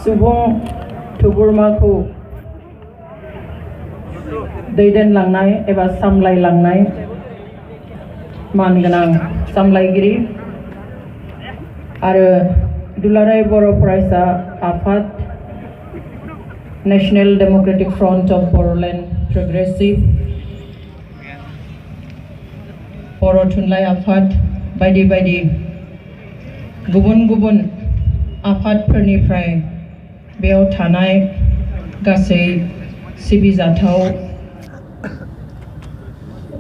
सुबुं थुबुरमाखौ दैदेनलांनाय एबा सामलायलांनाय मानगोनां सामलायगिरि आरो दुलाराय बर' फरायसा आफाद national democratic front of Bodoland progressive Bodo' थुनलाइ आफाद बायदि बायदि गुबुन गुबुन आफादफोरनिफ्राय बेयाव थानाय गासै सिबिजाथाव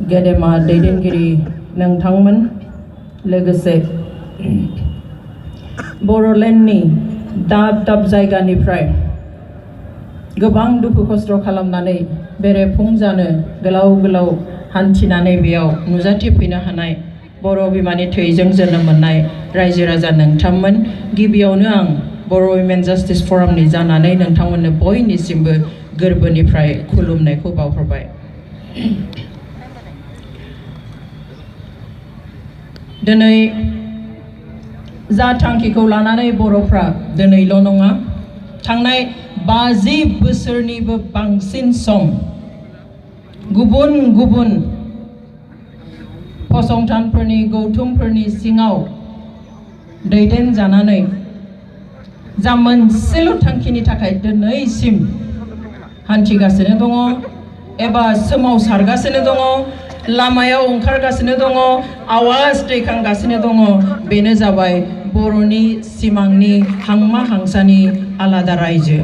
गेदेमा दैदेनगिरि नोंथांमोन लोगोसे बर'लेण्डनि दाब दाब जायगानिफ्राय गोबां दुखु खस्थ' खालामनानै बेरेफुंजानो गोलाव गोलाव हान्थिनानै बेयाव नुजाथिफैनो हानाय बर' बिमानि थैजों जोनोम मोननाय रायजो राजा नोंथांमोन गिबियावनो आं बर' वुमेन जास्टिस फरामनि जानानै नोंथांमोननो बयनिसिमबो गोरबोनिफ्राय खुलुमनायखौ बावहरबाय। दिनै जा थांखिखौ लानानै बर'फ्रा दिनैल' नङा थांनाय 50 बोसोरनिबो बांसिन सम गुबुन गुबुन फसंथानफोरनि गौथुमफोरनि सिङाव दैदेनजानानै जा मोनसेल' थांखिनि थाखाय दिनैसिम हान्थिगासिनो दङ एबा सोमावसारगासिनो दङ लामायाव ओंखारगासिनो दङ आवाज दैखांगासिनो दङ बेनो जाबाय बर'नि सिमांनि हांमा हांसानि आलादा रायजो।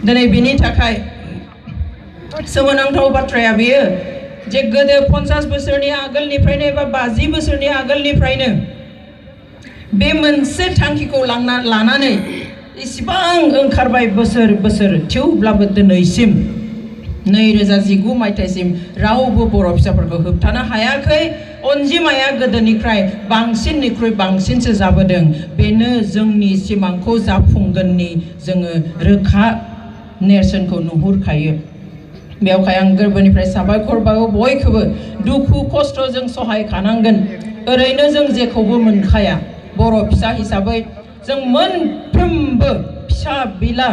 दिनै बेनि थाखाय सोमोनांथाव बाथ्राया बेयो जे गोदो 50 बोसोरनि आगोलनिफ्रायनो एबा 50 बोसोरनि आगोलनिफ्रायनो बे मोनसे थांखिखौ लानानै इसिबां ओंखारबाय बोसोर बोसोर थेवब्लाबो दिनैसिम 2019 मायथाइसिम रावबो बर' फिसाफोरखौ होबथानो हायाखै। अनजिमाया गोदोनिफ्राय बांसिननिख्रुइ बांसिनसो जाबोदों। बेनो जोंनि सिमांखौ जाफुंगोननि जोङो रोखा नेरसोनखौ नुहुरखायो। बेवहाय आं गोरबोनिफ्राय साबायखर बावो बयखौबो दुखु खस्थ' जों सहाय खानांगोन ओरैनो जों जेखौबो मोनखाया बर' फिसा हिसाबै जों मोनफ्रोमबो फिसा बिला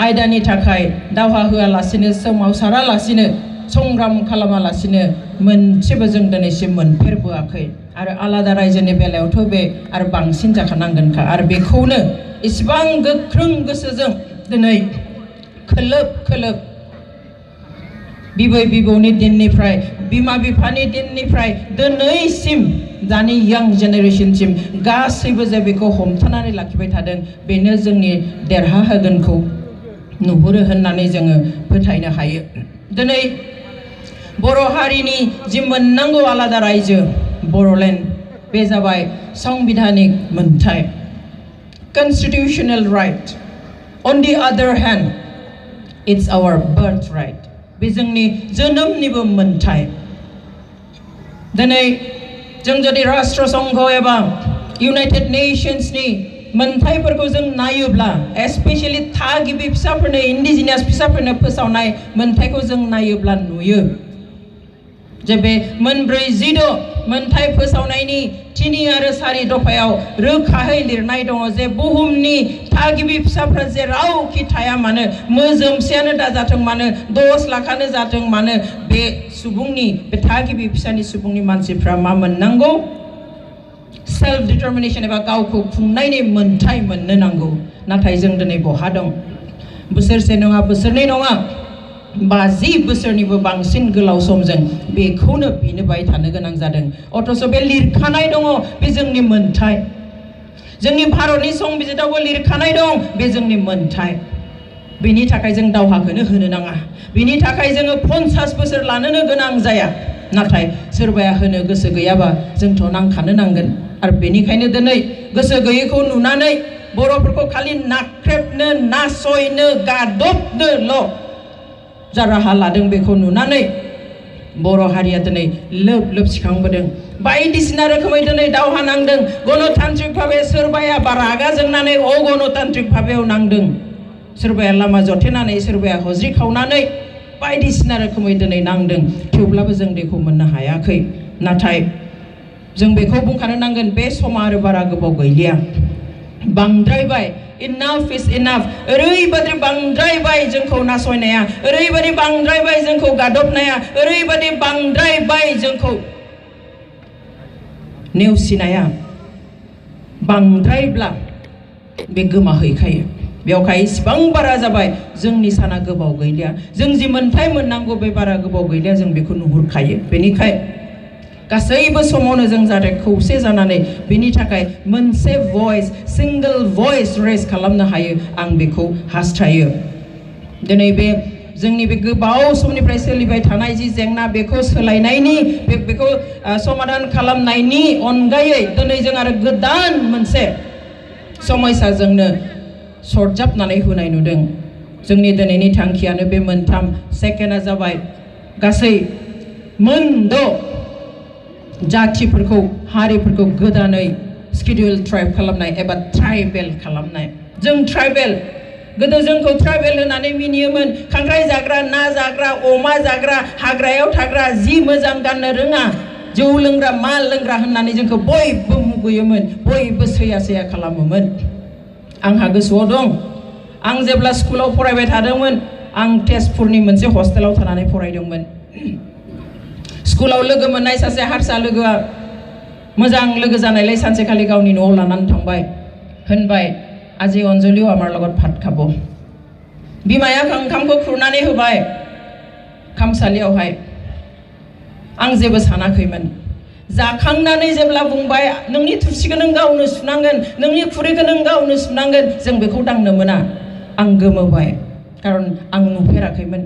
आयदानि थाखाय दावहा होआलासिनो सोमावसारालासिनो संग्राम खालामालासिनो मोनसेबो जों दिनैसिम मोनफेरबोआखै आरो आलादा रायजोनि बेलायावथ' बे आरो बांसिन जाखानांगोनखा आरो बेखौनो इसिबां गोख्रों गोसोजों दिनै खोलोब खोलोब बिबै बिबौनि दिननिफ्राय बिमा बिफानि दिननिफ्राय दिनैसिम दानि यां जेनेरेशनसिम गासैबो जे बेखौ हमथानानै लाखिबाय थादों बेनो जोंनि देरहाहोगोनखौ नुहुरो होननानै जोङो फोथायनो हायो। दिनै बर' हारिनि जि मोननांगौ आलादा रायजो बर'लेण्ड बे जाबाय संबिधानिक मोनथाय constitutional right. On the other hand, it's our birthright. बे जोंनि जोनोमनिबो मोनथाय। दिनै जों जुदि राष्ट्र संघ एबा इउनाइटेड नेशन्सनि मोनथायफोरखौ जों नायोब्ला एस्पेशली थागिबि फिसाफोरनो इन्डिजिनियास फिसाफोरनो फोसावनाय मोनथायखौ जों नायोब्ला नुयो जे बे मोनब्रैजिद' मोनथाय फोसावनायनि 3 आरो 4 दफायाव रोखायै लिरनाय दङ जे बुहुमनि थागिबि फिसाफ्रा जेरावखि थाया मानो मोजोमसेयानो दाजाथों मानो 10 लाखानो जाथों मानो बे सुबुंनि बे थागिबि फिसानि सुबुंनि मानसिफ्रा मा मोननांगौ सेल्फ डिटरमिनेशन एबा गावखौ खुंनायनि मोनथाय मोननो नांगौ। नाथाय जों दिनै बहा दं बोसोरसे नङा बोसोरनै नङा 50 बोसोरनिबो बांसिन गोलाव समजों बेखौनो बिनोबाय थानो गोनां जादों। अथच बे लिरखानाय दङ बे जोंनि मोनथाय जोंनि भारतनि संबिजितावबो लिरखानाय दं बे जोंनि मोनथाय। बेनि थाखाय जों दावहाखौनो होनो नाङा बेनि थाखाय जोङो 50 बोसोर लानोनो गोनां जाया। नाथाय सोरबाया होनो गोसो गैयाबा जोंथ' नांखानो नांगोन आरो बेनिखायनो दिनै गोसो गैयैखौ नुनानै बर'फोरखौ खालि नाख्रेबनो नासयनो गादबनोल' जा राहा लादों बेखौ नुनानै बर' हारिया दिनै लोब लोब सिखांबोदों बायदिसिना रोखोमै दिनै दावहा नांदों। गणतान्त्रिक भाबे सोरबाया रागा जोंनानै अगणतान्त्रिक भाबेयाव नांदों सोरबाया लामा जथेनानै सोरबाया हज्रि खावनानै बायदिसिना रोखोमै दिनै नांदों थेवब्लाबो जों बेखौ मोननो हायाखै। नाथाय जों बेखौ बुंखानो नांगोन बे समा आरो बारा गोबाव गैलिया बांद्रायबाय enough is enough ओरैबादि बांद्रायबाय जोंखौ नासयनाया ओरैबादि बांद्रायबाय जोंखौ गादबनाया ओरैबादि बांद्रायबाय जोंखौ नेवसिनाया बांद्रायब्ला बे गोमाहैखायो बेवहाय इसिबां बारा जाबाय जोंनि साना गोबाव गैलिया जों जि मोन्थाय मोननांगौ बे बारा गोबाव गैलिया जों बेखौ नुहुरखायो बेनिखाय गासैबो समावनो जों जाहाथे खौसे जानानै बेनि थाखाय मोनसे भइस सिंगल भइस रेज खालामनो हायो आं बेखौ हास्थायो दिनै बे जोंनि बे गोबाव समनिफ्राय सोलिबाय थानाय जि जेंना बेखौ सोलायनायनि बेखौ समाधान खालामनायनि अनगायै दिनै जों आरो गोदान मोनसे समयसाजोंनो सरजाबनानै होनाय नुदों जोंनि दिनैनि थांखियानो बे मोनथाम सेकेन्डआ जाबाय गासै मोनद' जातिफोरखौ हारिफोरखौ गोदानै स्केड्युल ट्राइब खालामनाय एबा ट्राइबेल खालामनाय जों ट्राइबेल गोदो जोंखौ ट्राइबेल होननानै मिनियोमोन खांख्राइ जाग्रा ना जाग्रा अमा जाग्रा हाग्रायाव थाग्रा जि मोजां गाननो रोङा जौ लोंग्रा मा लोंग्रा होननानै जोंखौ बयबो मुगैयोमोन बयबो सैया सैया खालामोमोन आंहा गोसोआव दं आं जेब्ला स्कुलाव फरायबाय थादोंमोन आं तेजपुरनि मोनसे हस्टेलाव थानानै फरायदोंमोन स्कुलाव लोगो मोननाय सासे हारसा लोगोआ मोजां लोगो जानायलाय सानसेखालि गावनि न'आव लानानै थांबाय होनबाय আজি अनजलिও आमार লগত भात खाब बिमाया ओंखामखौ खुरनानै होबाय खामसालियावहाय आं जेबो सानाखैमोन जाखांनानै जेब्ला बुंबाय नोंनि थुरसिखौ नों गावनो सुनांगोन नोंनि खुरैखौ नों गावनो सुनांगोन जों बेखौ दांनो मोना आं गोमोबाय खारन आं नुफेराखैमोन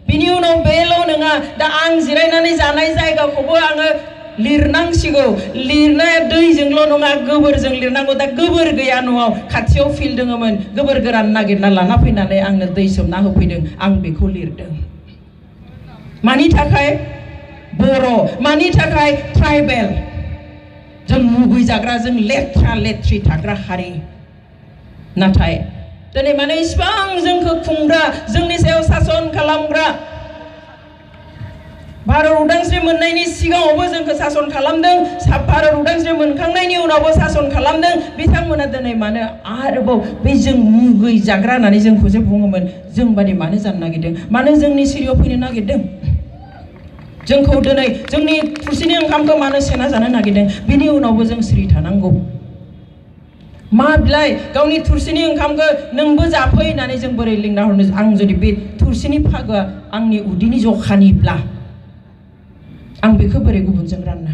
बिनि उनाव बेल' नङा दा आं जिरायनानै जानाय जायगाखौबो आङो लिरनांसिगौ लिरनाया दैजोंल' नङा गोबोरजों लिरनांगौ दा गोबोर गैया न'आव खाथियाव फिल्ड दङमोन गोबोर गोरान नागिरना लाना फैनानै आंनो दै सोमना होफैदों आं बेखौ लिरदों मानि थाखाय बर' मानि थाखाय ट्राइबेल जों मुगै जाग्रा जों लेथ्रा लेथ्रि थाग्रा हारि नाथाय दिनै माने इसिबां जोंखौ खुंग्रा जोंनि सायाव सासन खालामग्रा भारत उदांस्रि मोननायनि सिगाङावबो जोंखौ सासन खालामदों भारत उदांस्रि मोनखांनायनि उनावबो सासन खालामदों बिथांमोना दिनै मानो आरोबाव बे जों मुगै जाग्रा होननानै जोंखौ जे बुङोमोन जों बादि मानो जानो नागिरदों मानो जोंनि सिरियाव फैनो नागिरदों जोंखौ दिनै जोंनि थुरसिनि ओंखामखौ मानो सेना जानो नागिरदों बिनि उनावबो जों सिरि थानांगौ मा बिलाय गावनि थुरसिनि ओंखामखौ नोंबो जाफै होननानै जों बोरै लिंना हरनो आं जुदि बे थुरसिनि फागोआ आंनि उदैनि जखानिब्ला आं बेखौ बोरै गुबुनजों रानना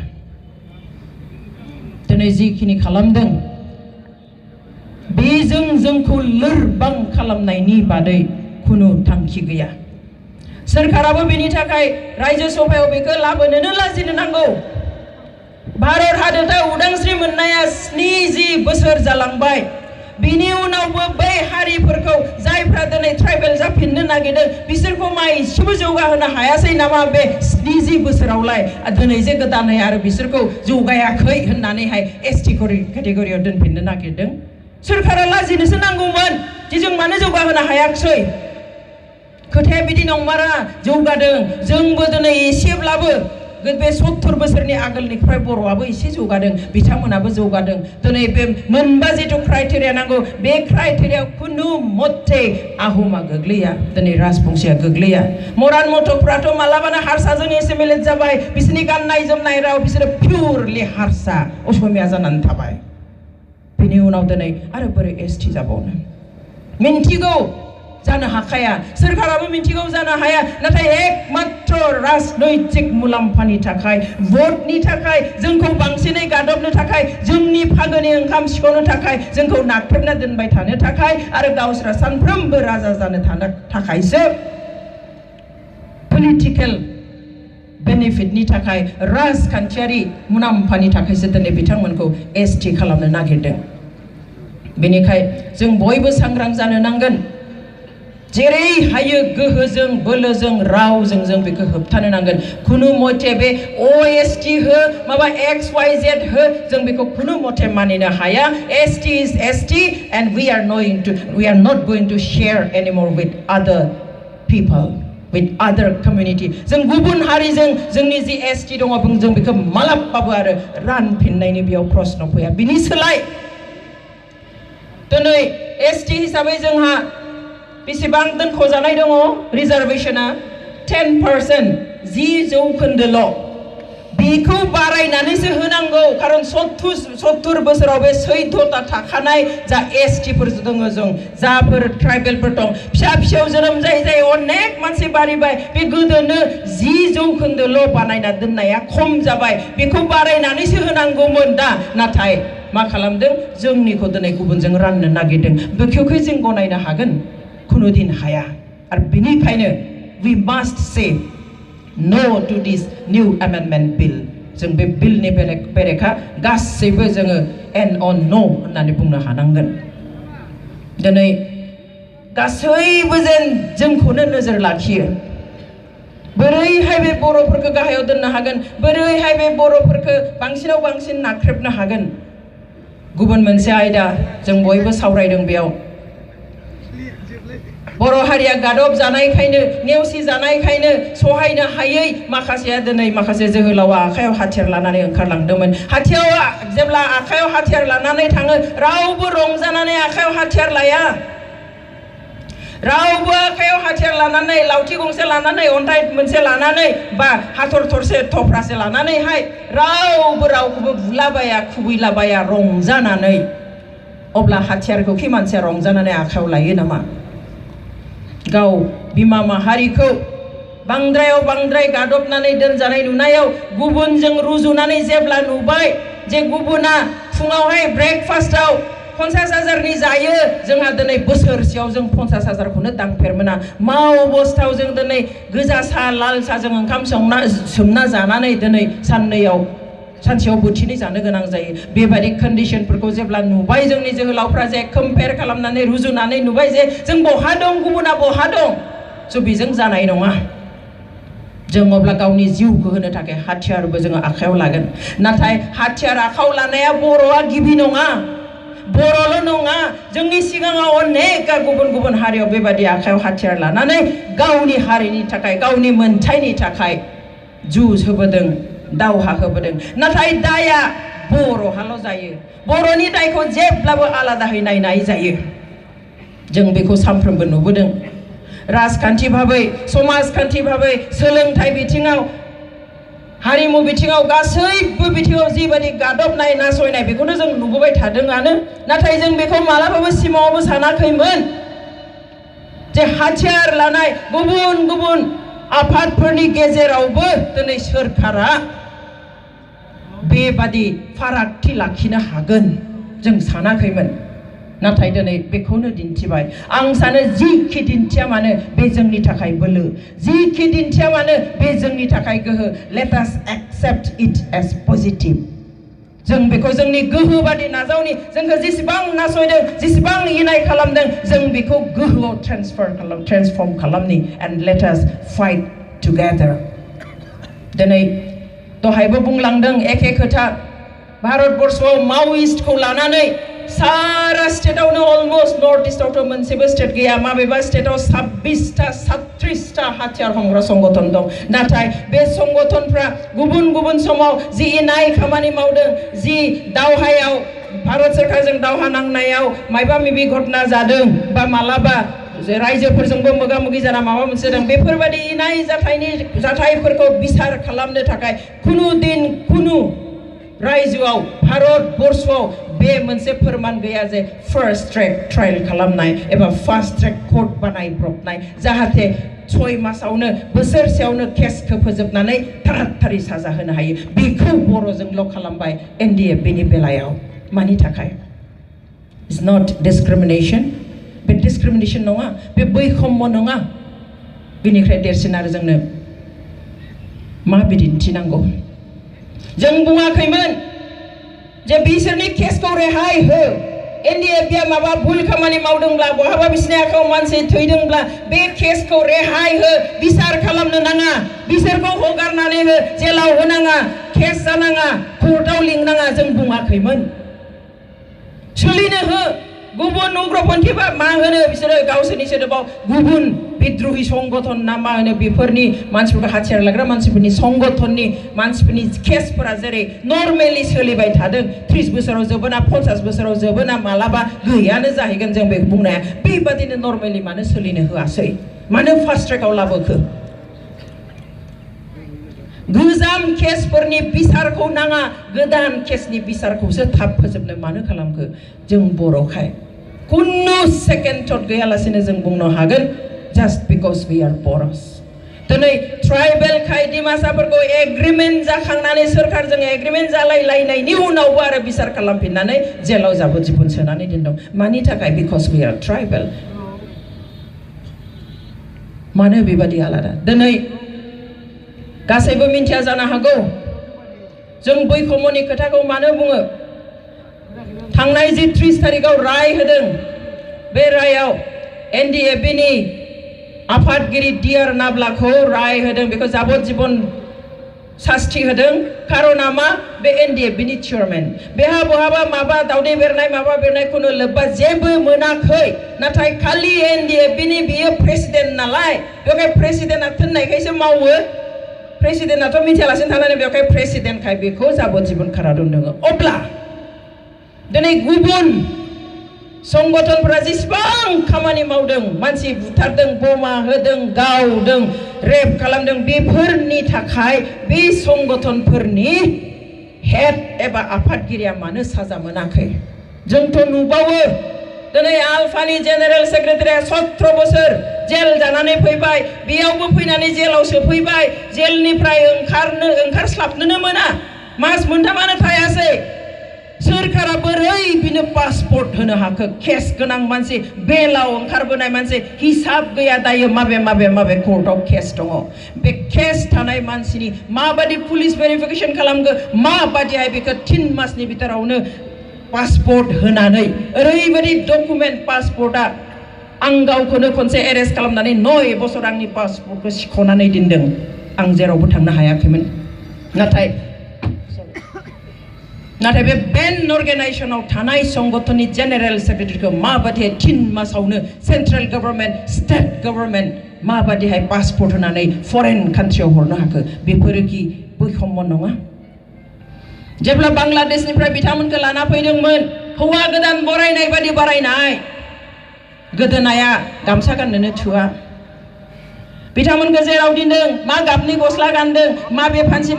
दिनै जिखिनि खालामदों बेजों जोंखौ लोरबां खालामनायनि बादै खुनु थांखि गैया सोरखाराबो बेनि थाखाय रायजो सभायाव बेखौ लाबोनोनो लाजिनो नांगौ भारत हादोरा उदांस्रि मोननाया 70 बोसोर जालांबाय बिनि उनावबो बै हारिफोरखौ जायफ्रा दिनै ट्राइबेल जाफिननो नागिरदों बिसोरखौ मा एसेबो जौगाहोनो हायासै नामा बे 70 बोसोरावलाय दिनै जे गोदानै आरो बिसोरखौ जौगायाखै होननानैहाय एसटि केटेगरियाव दोनफिननो नागिरदों सोरखारा लाजिनोसो नांगौमोन जे जों मानो जौगाहोनो हायाखै खोथाया बिदि नंमारा जौगादों जोंबो दिनै एसेब्लाबो बे 70 बोसोरनि आगोलनिफ्राय बर'आबो एसे जौगादों बिथांमोनाबो जौगादों दिनै बे मोनबा जिथु क्राइटेरिया नांगौ बे क्राइटेरियाव खुनु मथे आहमा गोग्लैया दिनै राजबंशिया गोग्लैया मरान मथकफ्राथ' मालाबानो हारसाजों एसेमिलेट जाबाय बिसोरनि गाननाय जोमनाय राव बिसोरो पिउरलि हारसा असमिया जानानै थाबाय बिनि उनाव दिनै आरो बोरै एसटि जाबावनो मिन्थिगौ जानो हाखाया सोरखाराबो मिन्थिगौ जानो हाया नाथाय एकमात्र राजनैतिक मुलाम्फानि थाखाय भटनि थाखाय जोंखौ बांसिनै गादबनो थाखाय जोंनि फागोनि ओंखाम सिखौनो थाखाय जोंखौ नाख्रेबना दोनबाय थानो थाखाय आरो गावसोरा सानफ्रोमबो राजा जानो थाखायसो पलिटिकेल बेनिफिटनि थाखाय राजखान्थियारि मुलाम्फानि थाखायसो दिनै बिथांमोनखौ एसटि खालामनो नागिरदों बेनिखाय जों बयबो सांग्रां जानो नांगोन जेरै हायो गोहोजों बोलोजों रावजों जों बेखौ होबथानो नांगोन खुनु मथे बे ओएसटी हो माबा XYZ हो जों बेखौ खुनु मथे मानिनो हाया ST is ST and we are not going to share anymore with other people with other community जों गुबुन हारिजों जोंनि जि एसटी दङ जों बेखौ मालाबाबो आरो रानफिननायनि बेयाव प्रश्न फैया बिनि सोलाय दिनै एसटी हिसाबै जोंहा बेसेबां दोनख'जानाय दङ रिजार्भेशना 10% 10% बेखौ बारायनानैसो होनांगौ खारन 70 बोसोराव बे सैधता थाखानाय जा एसटीफोर दङ जों जाफोर ट्राइबेलफोर दं फिसा फिसौ जोनोम जाय अनेक मानसि बारिबाय बे गोदोनो 10% बानायना दोननाया खम जाबाय बेखौ बारायनानैसो होनांगौमोन दा नाथाय मा खालामदों जोंनिखौ दिनै गुबुनजों राननो नागिरदों बेखौ जों गनायनो हागोन खुनुदिन हाया आरो बेनिखायनो we must say no to this new amendment bill जों बे बिलनि बेरेखा गासैबो जोङो एन अन नो होननानै बुंनो हानांगोन दिनै गासैबो जेन जोंखौनो नोजोर लाखियो बोरैहाय बे बर'फोरखौ गाहायाव दोननो हागोन बोरैहाय बे बर'फोरखौ बांसिनाव बांसिन नाख्रेबनो हागोन गुबुन मोनसे आयदा जों बयबो सावरायदों बेयाव बर' हारिया गादब जानायखायनो नेवसि जानायखायनो सहायनो हायै माखासेया दिनै माखासे जोहोलावा आखायाव हाथियार लानानै ओंखारलांदोंमोन जेब्ला आखायाव हाथियार लानानै थाङो रावबो रंजानानै आखायाव हाथियार लाया रावबो आखायाव हाथियार लानानै लावथि गंसे लानानै अन्थाइ मोनसे लानानै बा हाथर थरसे थफ्रासे लानानैहाय रावबो रावखौबो बुलाबाया खुबैलाबाया रंजानानै अब्ला हाथियारखौ कि मानसिया रंजानानै आखायाव लायो नामा गाव बिमा माहारिखौ बांद्रायाव बांद्राय गादबनानै दोनजानाय नुनायाव गुबुनजों रुजुनानै जेब्ला नुबाय जे गुबुना फुङावहाय ब्रेकफास्टआव 50,000नि जायो जोंहा दिनै बोसोरसेयाव जों 50,000खौनो दांफेर मोना मा अबस्थायाव जों दिनै गोजा सा लाल साजों ओंखाम सोमना जानानै दिनै सानसेयाव बोथिनै जानो गोनां जायो बेबायदि कन्डिशनफोरखौ जेब्ला नुबाय जोंनि जोहोलावफ्रा जे कम्पेयार खालामनानै रुजुनानै नुबाय जे जों बहा दं गुबुना बहा दं स' बेजों जानाय नङा जों अब्ला गावनि जिउखौ होनो थाखाय हाथियारबो जोङो आखायाव लागोन नाथाय हाथियार आखायाव लानाया बर'आ गिबि नङा बर'ल' नङा जोंनि सिगाङाव अनेक गुबुन हारियाव बेबायदि आखायाव हाथियार लानानै गावनि हारिनि थाखाय गावनि मोनथायनि थाखाय जुज होबोदों दावहा होबोदों नाथाय दाया बर'हाल' जायो बर'नि दायखौ जेब्लाबो आलादायै नायनाय जायो जों बेखौ सानफ्रोमबो नुबोदों राजखान्थि भाबै समाजखान्थि भाबै सोलोंथाइ बिथिङाव हारिमु बिथिङाव गासैबो बिथिङाव जिबायदि गादबनाय नासयनाय बेखौनो जों नुबोबाय थादोंआनो नाथाय जों बेखौ मालाबाबो सिमाङावबो सानाखैमोन जे हाथियार लानाय गुबुन आफादफोरनि गेजेरावबो दिनै सोरखारा बेबादि फारागथि लाखिनो हागोन जों सानाखैमोन नाथाय दिनै बेखौनो दिन्थिबाय आं सानो जिखि दिन्थिया मानो बे जोंनि थाखाय बोलो जिखि दिन्थिया मानो बे जोंनि थाखाय गोहो लेट आस एक्सेप्ट इट एज पजिटिभ जों बेखौ जोंनि गोहो बादि नाजावनि जोंखौ जेसेबां नासयदों जेसेबां इनाय खालामदों जों बेखौ गोहोआव ट्रेन्सफर्म खालामनि एन्ड लेट आस फाइट टुगेदार दिनै दहायबो बुंलांदों एखे खोथा भारतबर्षआव मावइस्टखौ लानानै सारा स्टेटआवनो अलमोस्ट नर्थ इस्टआवथ' मोनसेबो स्टेट गैया माबेबा स्टेटआव 26टा 37टा हाथियार हमग्रा संगठन दं नाथाय बे संगठनफ्रा गुबुन समाव जि इनाय खामानि मावदों जि दावहायाव भारत सरकारजों दावहा नांनायाव मायबा मायबि घटना जादों बा मालाबा रायजोफोरजोंबो मोगा मोगि जाना माबा मोनसे दं बेफोरबायदि इनाय जाथायफोरखौ बिसार खालामनो थाखाय कुनु रायजोआव भारतबर्षआव बे मोनसे फोरमान गैया जे फार्स्ट ट्रेक ट्रायल खालामनाय एबा फास्ट ट्रेक कोर्ट बानायब्रबनाय जाहाथे 6 मासावनो बोसोरसेयावनो केसखौ फोजोबनानै थारातारि साजा होनो हायो बेखौ बर'जोंल' खालामबाय एनडिए बेनि बेलायाव मानि थाखाय इट्स नट डिसक्रिमिनेसन बे डिसक्रिमिनेसन नङा बे बैखम्य नङा बेनिफ्राय देरसिन आरो जोंनो मा बिदिन्थि नांगौ जों बुङाखैमोन जे बिसोरनि केसखौ रेहाय हो एनडिएफबिआ माबा भुल खामानि मावदोंब्ला बहाबा बिसोरनि आखायाव मानसि थैदोंब्ला बे केसखौ रेहाय हो बिसार खालामनो नाङा बिसोरखौ हगारनानै हो जेलाव होनाङा केस जानाङा कोर्टआव लिंनाङा जों बुङाखैमोन सोलिनो हो गुबुन उग्रपन्थीबा मा होनो बिसोरो गावसोरनि सोदोबाव गुबुन बिद्रोही संगठन ना मा होनो बेफोरनि मानसिफोरखौ हाथियार लाग्रा मानसिफोरनि संगठननि मानसिफोरनि केसफोरा जेरै नर्मेलि सोलिबाय थादों 30 बोसोराव जोबोना 50 बोसोराव जोबोना मालाबा गैयानो जाहैगोन जों बेखौ बुंनो हाया बेबादिनो नर्मेलि मानो सोलिनो होआसै मानो फास्ट ट्रेकआव लाबोखो गोजाम केसफोरनि बिसारखौ नाङा गोदान केसनि बिसारखौसो थाब फोजोबनो मानो खालामखो जों बर'खाय कुनु सेकेन्ड थट गैयालासेनो जों बुंनो हागोन just because we are Boros दिनै ट्राइबेल खाय दिमासाफोरखौ एग्रिमेन्ट जाखांनानै सोरखारजों एग्रिमेन्ट जालायलायनायनि उनावबो आरो बिसार खालामफिननानै जेलाव जाबोजिबन सोनानै दोनदों मानि थाखाय because we are tribal मानो बेबादि आलादा दिनै गासैबो मिन्थिया जानो हागौ जों बैखमनि खोथाखौ मानो बुङो थांनाय जे 30 तारिखआव राय होदों बे रायाव एनडिएफबि नि आफादगिरि डिआर नाब्लाखौ राय होदों बेखौ जाबोजिबन शास्ति होदों कारना मा बे एनडिएफबि नि चेयारमेन बेहा बहाबा माबा दावदै बेरनाय माबा बेरनाय खुनु लोब्बा जेबो मोनाखै नाथाय खालि एनडिएफबि नि बियो प्रेसिडेन्ट नालाय बेखाय प्रेसिडेन्टआ थिननायखायसो मावो प्रेसिडेन्टआथ' मिथियालासिनो थानानै बेवहाय प्रेसिडेन्टखाय बेखौ जाबोजिबन कारादन दङ अब्ला दिनै गुबुन संगठनफोरा जेसेबां खामानि मावदों मानसि बुथारदों बमा होदों गावदों रेप खालामदों बेफोरनि थाखाय बे संगठनफोरनि हेड एबा आफादगिरिया मानो साजा मोनाखै जोंथ' नुबावो दिनै आलफानि जेनेरेल सेक्रेटारिया 17 बोसोर जेल जानानै फैबाय बेयावबो फैनानै जेलाव सोफैबाय जेलनिफ्राय ओंखारस्लाबनोनो मोना मास मोनथामानो थायासै सोरखारा बोरै बिनो पासपोर्ट होनो हाखो केस गोनां मानसि बेलाव ओंखारबोनाय मानसि हिसाब गैया दायो माबे कोर्टआव केस दङ बे केस थानाय मानसिनि माबादि पुलिस भेरिफिकेशन खालामगो माबादिहाय बेखौ 3 मासनि भितरावनो पासपोर्ट होनानै ओरैबायदि डकुमेन्ट पासपोर्टआ आं गावखौनो खनसे एरेस्ट खालामनानै 9 बोसोर आंनि पासपोर्टखौ सिख'नानै दोनदों आं जेरावबो थांनो हायाखैमोन नाथाय बे बेन अर्गेनाइजेशनाव थानाय संगठननि जेनेरेल सेक्रेटारिखौ माबादि 3 मासावनो सेन्ट्रेल गभर्नमेन्ट स्टेट गभर्नमेन्ट माबादिहाय पासपोर्ट होनानै फरेन कान्ट्रियाव हरनो हाखो बेफोरो कि बैखम्य नङा जेब्ला बांलादेशनिफ्राय बिथांमोनखौ लाना फैदोंमोन हौवा गोदान बरायनाय बादि बरायनाय गोदोनाया गामसा गाननोनो थुआ बिथांमोनखौ जेराव दिनदों मा गाबनि गस्ला गानदों माबे फान्सि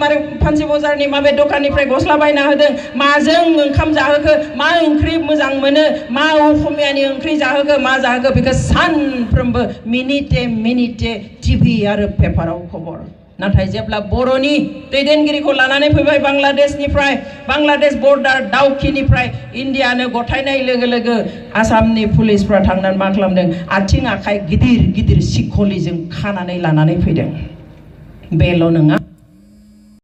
बाजारनि माबे दखाननिफ्राय गस्ला बायना होदों माजों ओंखाम जाहोखो मा ओंख्रि मोजां मोनो मा असमियानि ओंख्रि जाहोखो मा जाहोखो बेखौ सानफ्रोमबो मिनिटे टिभि आरो पेपाराव खबर नाथाय जेब्ला बर'नि दैदेनगिरिखौ लानानै फैबाय बांलादेशनिफ्राय बांलादेश बर्डार दाउखिनिफ्राय इन्डियानो गथायनाय लोगो लोगो आसामनि पुलिसफ्रा थांनानै मा खालामदों आथिं आखाइ गिदिर सिखलिजों खानानै लानानै फैदों बेल' नङा